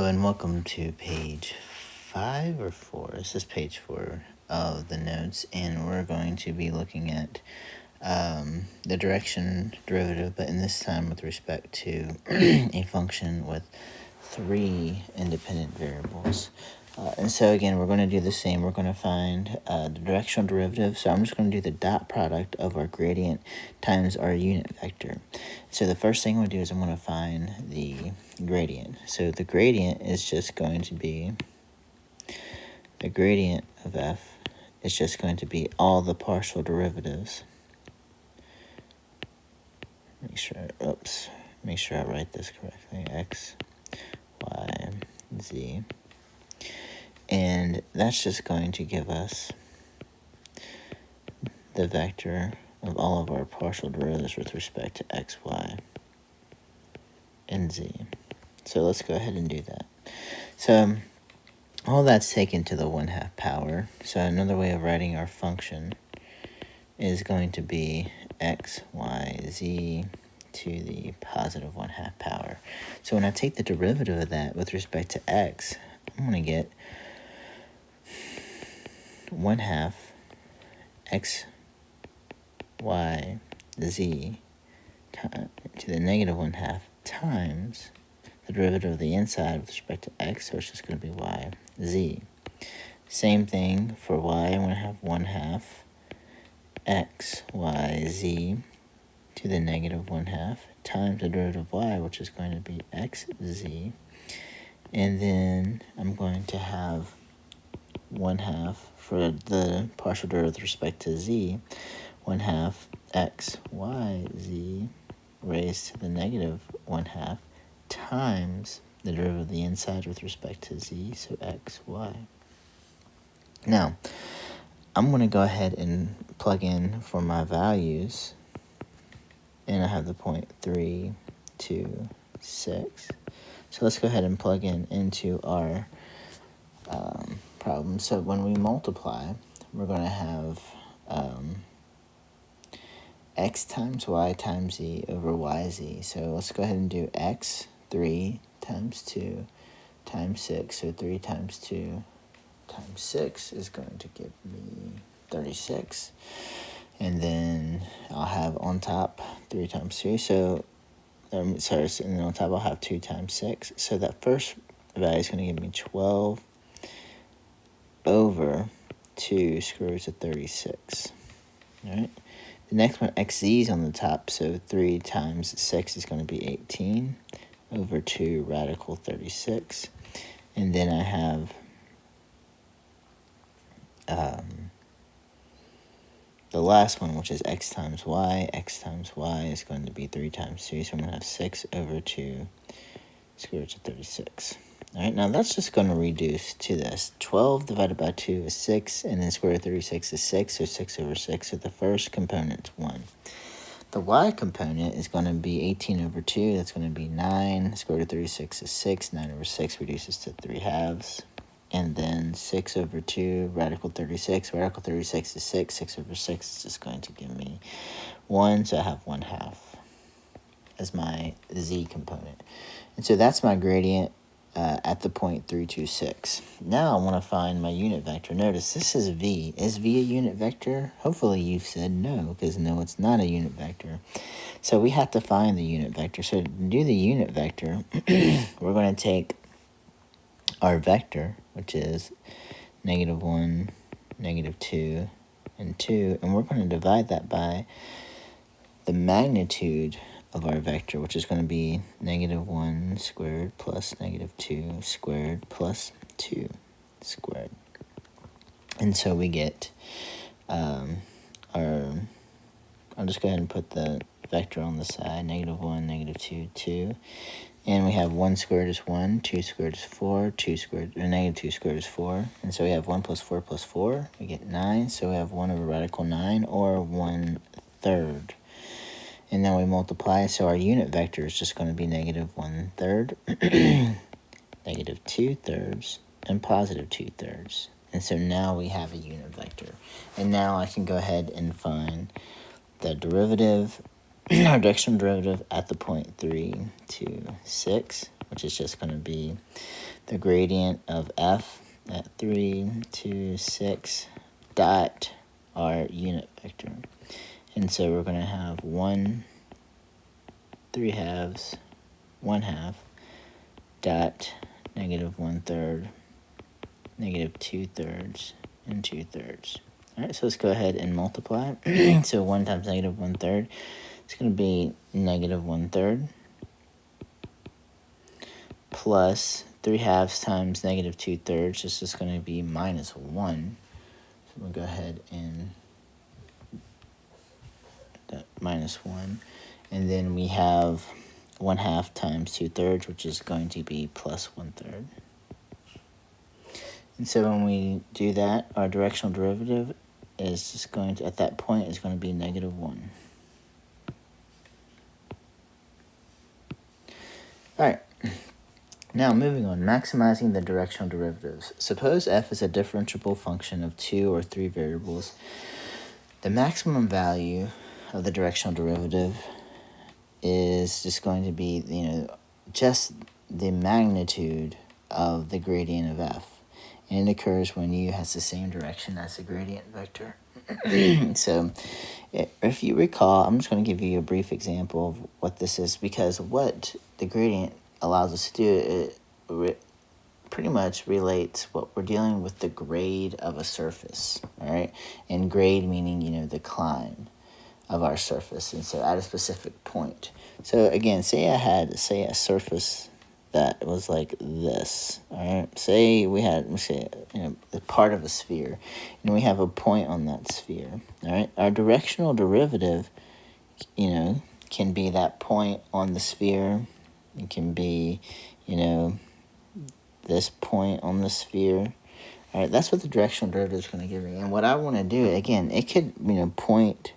and welcome to page 5 or 4. This is page 4 of the notes, and we're going to be looking at the direction derivative, but in this time with respect to a function with 3 independent variables. And so again, we're going to do the same. We're going to find the directional derivative. So I'm just going to do the dot product of our gradient times our unit vector. So the first thing we'll do is I'm going to find the gradient. So the gradient is just going to be, the gradient of f is just going to be all the partial derivatives. Make sure I write this correctly. X, y, z. And that's just going to give us the vector of all of our partial derivatives with respect to x, y, and z. So let's go ahead and do that. So all that's taken to the 1/2 power. So another way of writing our function is going to be x, y, z to the positive 1/2 power. So when I take the derivative of that with respect to x, I'm going to get 1/2 x, y, z to the negative 1/2 times the derivative of the inside with respect to x, so it's just going to be y, z. Same thing for y, I'm going to have 1/2 x, y, z to the negative 1/2 times the derivative of y, which is going to be x, z. And then I'm going to have 1/2 for the partial derivative with respect to z, 1/2 x, y, z raised to the negative 1/2 times the derivative of the inside with respect to z, so x, y. Now, I'm going to go ahead and plug in for my values, and I have the point 3, 2, 6. So let's go ahead and plug in into our problem. So when we multiply, we're going to have x times y times z over yz. So let's go ahead and do x, 3 times 2 times 6. So 3 times 2 times 6 is going to give me 36. And then I'll have on top 3 times 3. So, and then on top I'll have 2 times 6. So that first value is going to give me 12 over 2 square roots of 36. All right. The next one, xz is on the top, so 3 times 6 is going to be 18 over 2 radical 36. And then I have the last one, which is x times y. X times y is going to be 3 times 3, so I'm going to have 6 over 2 square roots of 36. All right, now that's just going to reduce to this. 12 divided by 2 is 6, and then square root of 36 is 6, so 6 over 6. So the first component's 1. The y component is going to be 18 over 2. That's going to be 9. Square root of 36 is 6. 9 over 6 reduces to 3/2. And then 6 over 2, radical 36. Radical 36 is 6. 6 over 6 is just going to give me 1, so I have 1/2 as my z component. And so that's my gradient at the point 3, 2, 6. Now I want to find my unit vector. Notice this is v. Is v a unit vector? Hopefully you've said no, because no, it's not a unit vector. So we have to find the unit vector. So to do the unit vector, we're going to take our vector, which is -1, -2, and 2, and we're going to divide that by the magnitude of our vector, which is going to be -1 squared plus -2 squared plus 2 squared. And so we get I'll just go ahead and put the vector on the side, -1, -2, 2. And we have 1 squared is 1, 2 squared is 4, -2 squared is 4. And so we have 1 plus 4 plus 4. We get 9. So we have 1 over radical 9, or 1/3. And then we multiply. So our unit vector is just going to be -1/3, -2/3, and +2/3. And so now we have a unit vector. And now I can go ahead and find the derivative our directional derivative at the point 3, 2, 6, which is just going to be the gradient of f at 3, 2, 6 dot our unit vector. And so we're going to have 1, 3 halves, 1 half, dot negative 1/3, negative 2/3, and 2/3. All right, so let's go ahead and multiply. So 1 times negative 1/3, it's going to be negative 1/3 plus 3 halves times negative 2/3. This is going to be minus 1. So we'll go ahead and minus 1. And then we have 1 half times 2/3, which is going to be plus 1/3. And so when we do that, our directional derivative is just going to, at that point, is going to be negative 1. All right. Now, moving on, maximizing the directional derivatives. Suppose f is a differentiable function of 2 or 3 variables. The maximum value of the directional derivative is just going to be, just the magnitude of the gradient of f. And it occurs when u has the same direction as the gradient vector. So, if you recall, I'm just going to give you a brief example of what this is, because what the gradient allows us to do, it pretty much relates what we're dealing with the grade of a surface, all right? And grade meaning, the climb of our surface, and so at a specific point. So again, say I had, a surface that was like this, all right? Say we had, a part of a sphere, and we have a point on that sphere, all right? Our directional derivative, can be that point on the sphere. It can be, this point on the sphere. All right, that's what the directional derivative is going to give me. And what I want to do, again, it could, point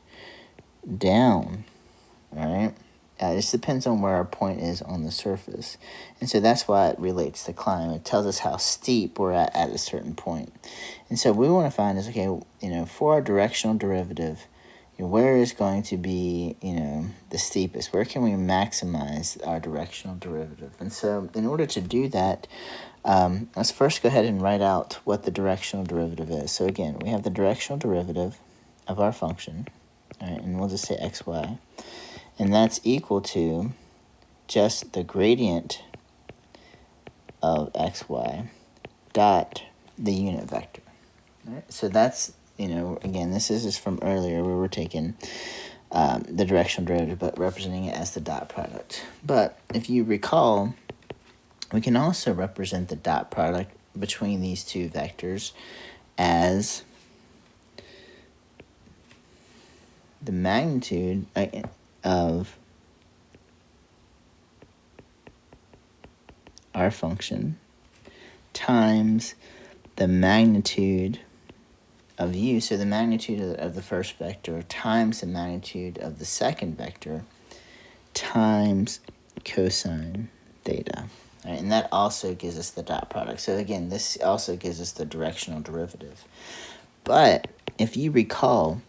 down, all right? It just depends on where our point is on the surface. And so that's why it relates to climb. It tells us how steep we're at a certain point. And so what we want to find is, okay, for our directional derivative, where is going to be, the steepest? Where can we maximize our directional derivative? And so in order to do that, let's first go ahead and write out what the directional derivative is. So again, we have the directional derivative of our function, all right, and we'll just say xy. And that's equal to just the gradient of xy dot the unit vector. All right? So that's, again, this is just from earlier where we're taking the directional derivative but representing it as the dot product. But if you recall, we can also represent the dot product between these two vectors as the magnitude of our function times the magnitude of u. So the magnitude of the first vector times the magnitude of the second vector times cosine theta. Right, and that also gives us the dot product. So again, this also gives us the directional derivative. But if you recall,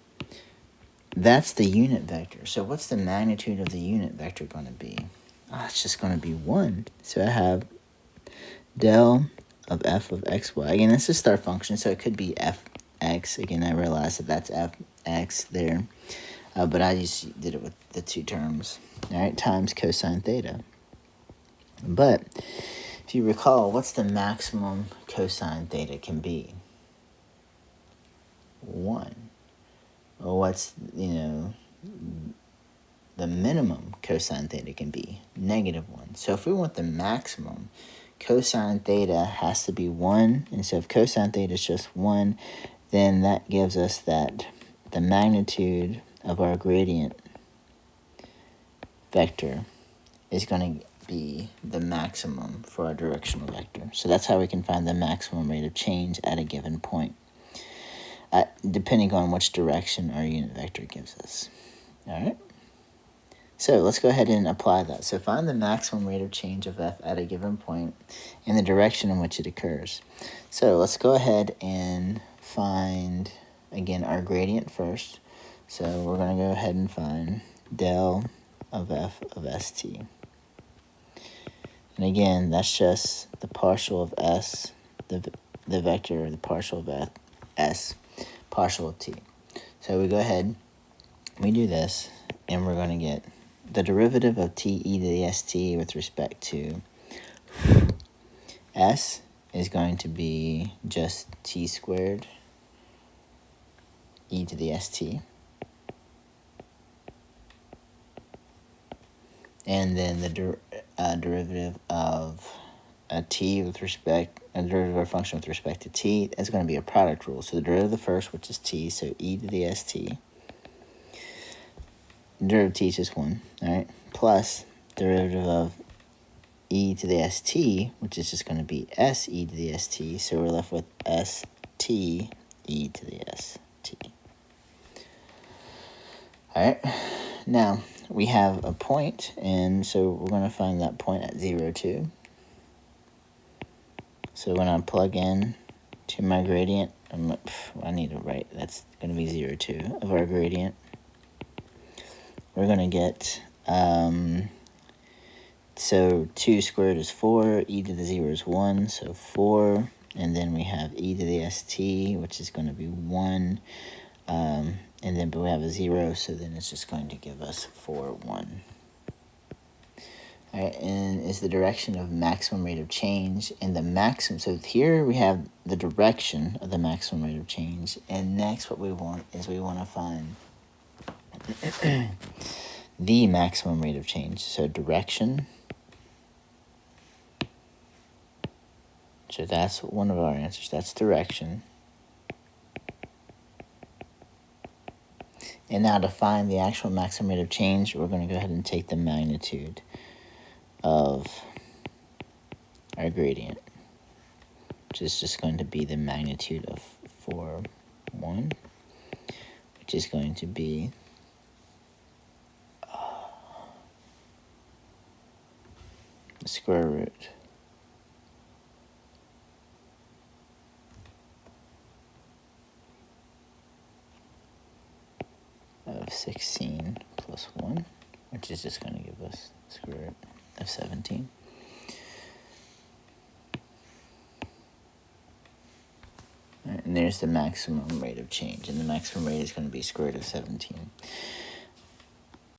that's the unit vector. So what's the magnitude of the unit vector going to be? It's just going to be 1. So I have del of f of xy. Again, this is our function, so it could be fx. Again, I realize that that's fx there. But I just did it with the two terms. All right, times cosine theta. But if you recall, what's the maximum cosine theta can be? 1. Or what's, the minimum cosine theta can be? -1. So if we want the maximum, cosine theta has to be 1. And so if cosine theta is just 1, then that gives us that the magnitude of our gradient vector is going to be the maximum for our directional vector. So that's how we can find the maximum rate of change at a given point, depending on which direction our unit vector gives us. All right? So let's go ahead and apply that. So find the maximum rate of change of f at a given point and the direction in which it occurs. So let's go ahead and find, again, our gradient first. So we're going to go ahead and find del of f of st. And again, that's just the partial of s, the vector, the partial of s, partial of t. So we go ahead, we do this, and we're going to get the derivative of t e to the st with respect to s is going to be just t squared e to the st. And then the derivative of a derivative of a function with respect to t is going to be a product rule. So the derivative of the first, which is t, so e to the st. Derivative of t is just 1, all right? Plus derivative of e to the st, which is just going to be s e to the st. So we're left with st e to the st. All right, now we have a point, and so we're going to find that point at 0, 2. So when I plug in to my gradient, I need to write, that's going to be 0, 2 of our gradient. We're going to get, so 2 squared is 4, e to the 0 is 1, so 4, and then we have e to the st, which is going to be 1, and then but we have a 0, so then it's just going to give us 4, 1. All right, and is the direction of maximum rate of change, and the maximum, so here we have the direction of the maximum rate of change, and next what we want is we want to find the maximum rate of change. So direction, so that's one of our answers, that's direction. And now to find the actual maximum rate of change, we're going to go ahead and take the magnitude of our gradient, which is just going to be the magnitude of 4, 1, which is going to be the square root of 16 plus 1, which is just going to give us the square root of 17. All right, and there's the maximum rate of change, and the maximum rate is going to be square root of 17.